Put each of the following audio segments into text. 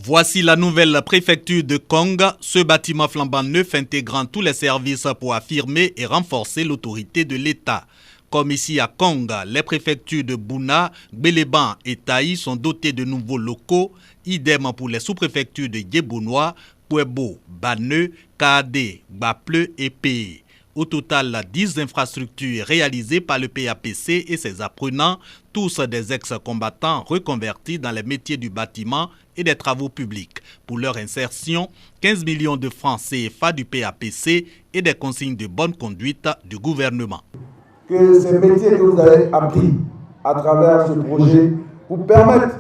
Voici la nouvelle préfecture de Kong, ce bâtiment flambant neuf intégrant tous les services pour affirmer et renforcer l'autorité de l'État. Comme ici à Kong, les préfectures de Bouna, Gbeleban et Taï sont dotées de nouveaux locaux, idem pour les sous-préfectures de Yébounois, Pouebo, Baneu, Kaadé, Bapleu et Pé. Au total, 10 infrastructures réalisées par le PAPC et ses apprenants, tous des ex-combattants reconvertis dans les métiers du bâtiment et des travaux publics. Pour leur insertion, 15 millions de francs CFA du PAPC et des consignes de bonne conduite du gouvernement. Que ces métiers que vous avez appris à travers ce projet vous permettent,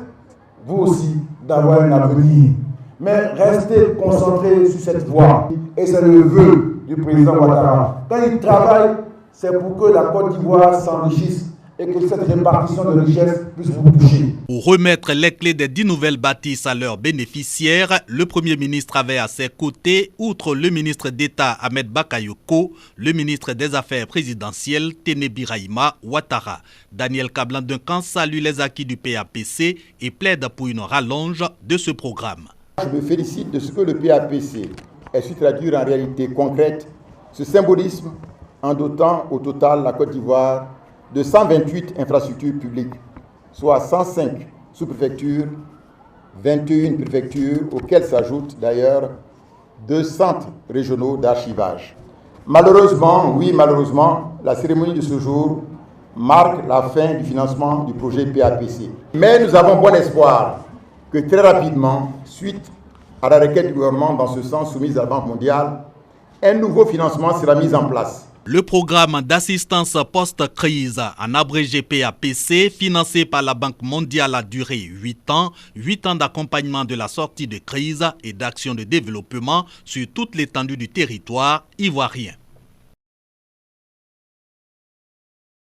vous aussi, d'avoir un avenir. Mais restez concentrés sur cette voie. Et c'est le vœu du président Ouattara. Quand il travaille, c'est pour que la Côte d'Ivoire s'enrichisse et que cette répartition de richesses puisse vous toucher. Pour remettre les clés des 10 nouvelles bâtisses à leurs bénéficiaires, le Premier ministre avait à ses côtés, outre le ministre d'État Ahmed Bakayoko, le ministre des Affaires présidentielles Téné Birahima Ouattara. Daniel Kablan-Duncan salue les acquis du PAPC et plaide pour une rallonge de ce programme. Je me félicite de ce que le PAPC ait su traduire en réalité concrète ce symbolisme en dotant au total la Côte d'Ivoire de 128 infrastructures publiques, soit 105 sous-préfectures, 21 préfectures, auxquelles s'ajoutent d'ailleurs 2 centres régionaux d'archivage. Malheureusement, oui malheureusement, la cérémonie de ce jour marque la fin du financement du projet PAPC. Mais nous avons bon espoir que très rapidement, suite à la requête du gouvernement dans ce sens soumise à la Banque mondiale, un nouveau financement sera mis en place. Le programme d'assistance post-crise, en abrégé PAPC, financé par la Banque mondiale, a duré 8 ans. 8 ans d'accompagnement de la sortie de crise et d'action de développement sur toute l'étendue du territoire ivoirien.